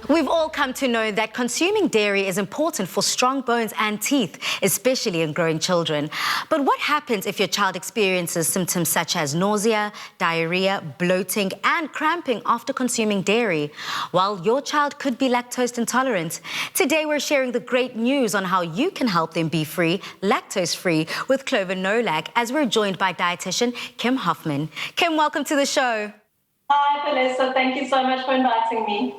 We've all come to know that consuming dairy is important for strong bones and teeth, especially in growing children. But what happens if your child experiences symptoms such as nausea, diarrhea, bloating, and cramping after consuming dairy? Well, your child could be lactose intolerant. Today, we're sharing the great news on how you can help them be lactose-free with Clover Nolac, as we're joined by dietitian Kim Hoffman. Kim, welcome to the show. Hi, Vanessa. Thank you so much for inviting me.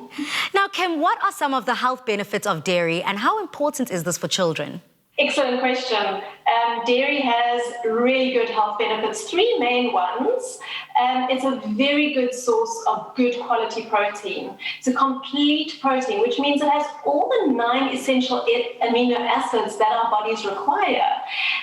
Now, Kim, what are some of the health benefits of dairy and how important is this for children? Excellent question. Dairy has really good health benefits, three main ones. It's a very good source of good quality protein. It's a complete protein, which means it has all the 9 essential amino acids that our bodies require.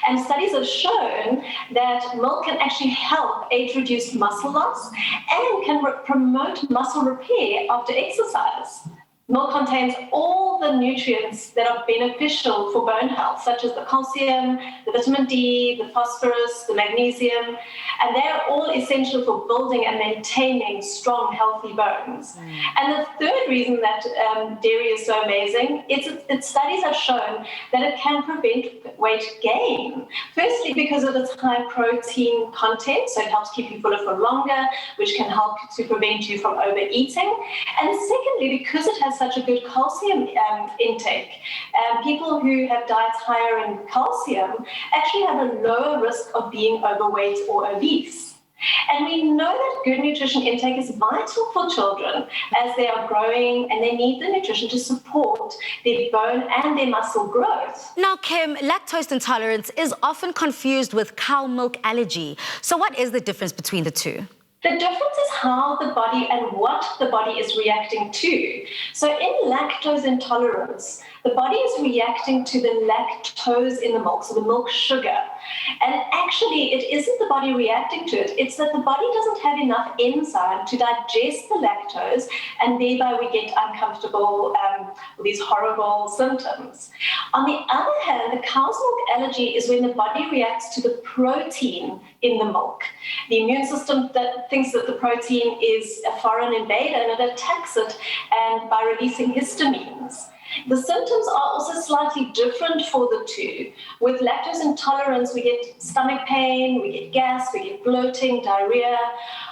And studies have shown that milk can actually help age-reduced muscle loss and can promote muscle repair after exercise. Milk contains all the nutrients that are beneficial for bone health, such as the calcium, the vitamin D, the phosphorus, the magnesium, and they're all essential for building and maintaining strong, healthy bones. And the third reason that dairy is so amazing is studies have shown that it can prevent weight gain. Firstly, because of its high protein content, so it helps keep you fuller for longer, which can help to prevent you from overeating. And secondly, because it has such a good calcium intake. People who have diets higher in calcium actually have a lower risk of being overweight or obese. And we know that good nutrition intake is vital for children as they are growing, and they need the nutrition to support their bone and their muscle growth. Now, Kim, lactose intolerance is often confused with cow milk allergy. So what is the difference between the two? The difference is how the body and what the body is reacting to. So in lactose intolerance, the body is reacting to the lactose in the milk, so the milk sugar. And actually, it isn't the body reacting to it. It's that the body doesn't have enough enzyme to digest the lactose, and thereby we get uncomfortable, these horrible symptoms. On the other hand, the cow's milk allergy is when the body reacts to the protein in the milk. The immune system that thinks that the protein is a foreign invader, and it attacks it and by releasing histamines. The symptoms are also slightly different for the two. With lactose intolerance, we get stomach pain, we get gas, we get bloating, diarrhea,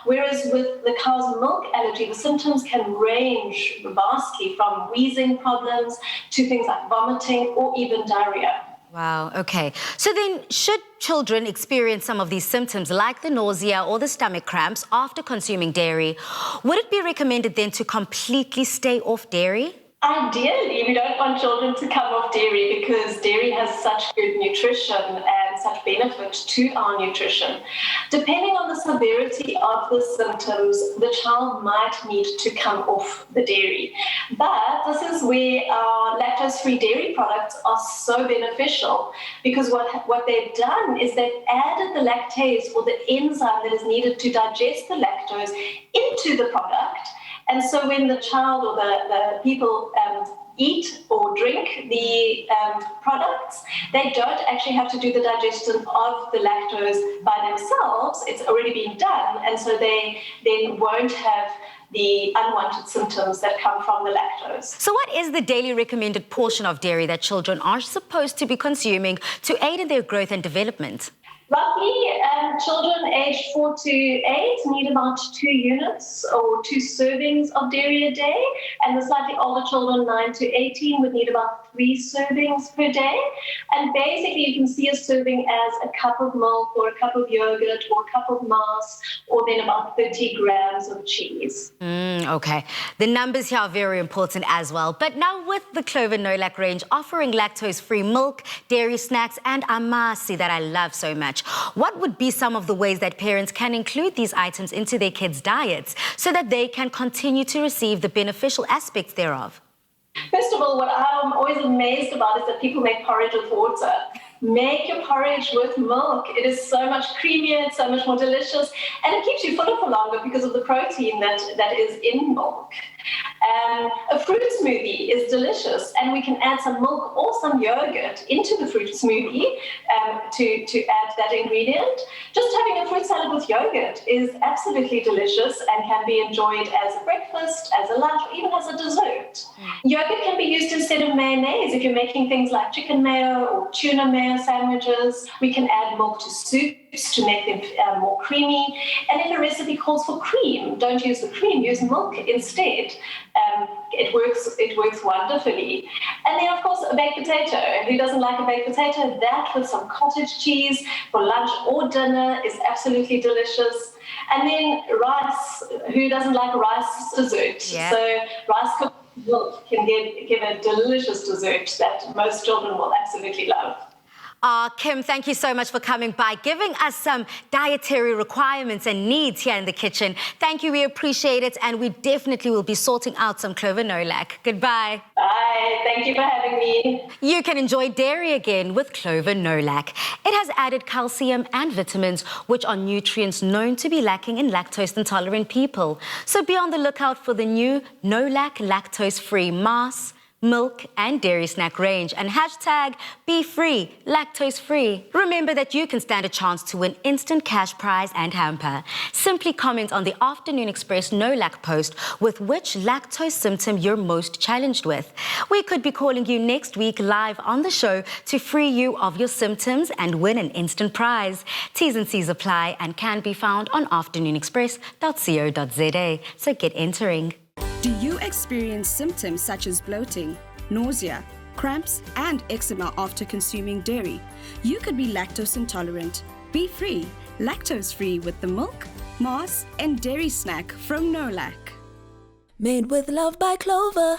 whereas with the cow's milk allergy, the symptoms can range vastly from wheezing problems to things like vomiting or even diarrhea. Wow, okay. So then, should children experience some of these symptoms like the nausea or the stomach cramps after consuming dairy, would it be recommended then to completely stay off dairy? Ideally, we don't want children to come off dairy because dairy has such good nutrition and such benefit to our nutrition. Depending on the severity of the symptoms, the child might need to come off the dairy. But this is where our lactose-free dairy products are so beneficial, because what they've done is they've added the lactase, or the enzyme that is needed to digest the lactose, into the product. And so when the child or the people eat or drink the products, they don't actually have to do the digestion of the lactose by themselves. It's already been done, and so they then won't have the unwanted symptoms that come from the lactose. So what is the daily recommended portion of dairy that children are supposed to be consuming to aid in their growth and development? Roughly, children aged 4 to 8 need about 2 units or 2 servings of dairy a day, and the slightly older children, 9 to 18, would need about 3 servings per day. And basically, you can see a serving as a cup of milk or a cup of yogurt or a cup of mass, or then about 30 grams of cheese. Okay. The numbers here are very important as well. But now with the Clover Nolac range offering lactose-free milk, dairy snacks, and amasi that I love so much, what would be some of the ways that parents can include these items into their kids' diets so that they can continue to receive the beneficial aspects thereof? First of all, what I'm always amazed about is that people make porridge with water. Make your porridge with milk. It is so much creamier, it's so much more delicious, and it keeps you fuller for longer because of the protein that is in milk. A fruit smoothie is delicious, and we can add some milk or some yogurt into the fruit smoothie to add that ingredient. Just having a fruit salad with yogurt is absolutely delicious and can be enjoyed as a breakfast, as a lunch, or even as a dessert. Yogurt can be used instead of mayonnaise if you're making things like chicken mayo or tuna mayo sandwiches. We can add milk to soups to make them more creamy. And if a recipe calls for cream, don't use the cream, use milk instead. It works wonderfully. And then, of course, a baked potato. Who doesn't like a baked potato? That with some cottage cheese for lunch or dinner is absolutely delicious. And then rice. Who doesn't like a rice dessert? Yeah. So rice cooked with milk can give a delicious dessert that most children will absolutely love. Kim, thank you so much for coming by, giving us some dietary requirements and needs here in the kitchen. Thank you, we appreciate it, and we definitely will be sorting out some Clover Nolac. Goodbye. Bye, thank you for having me. You can enjoy dairy again with Clover Nolac. It has added calcium and vitamins, which are nutrients known to be lacking in lactose-intolerant people. So be on the lookout for the new Nolac lactose-free mass, milk and dairy snack range, and hashtag be free, lactose free. Remember that you can stand a chance to win instant cash prize and hamper. Simply comment on the Afternoon Express Nolac post with which lactose symptom you're most challenged with. We could be calling you next week live on the show to free you of your symptoms and win an instant prize. T's and C's apply and can be found on afternoonexpress.co.za. So get entering. Do you experience symptoms such as bloating, nausea, cramps, and eczema after consuming dairy? You could be lactose intolerant. Be free, lactose free with the milk, mass, and dairy snack from Nolac. Made with love by Clover.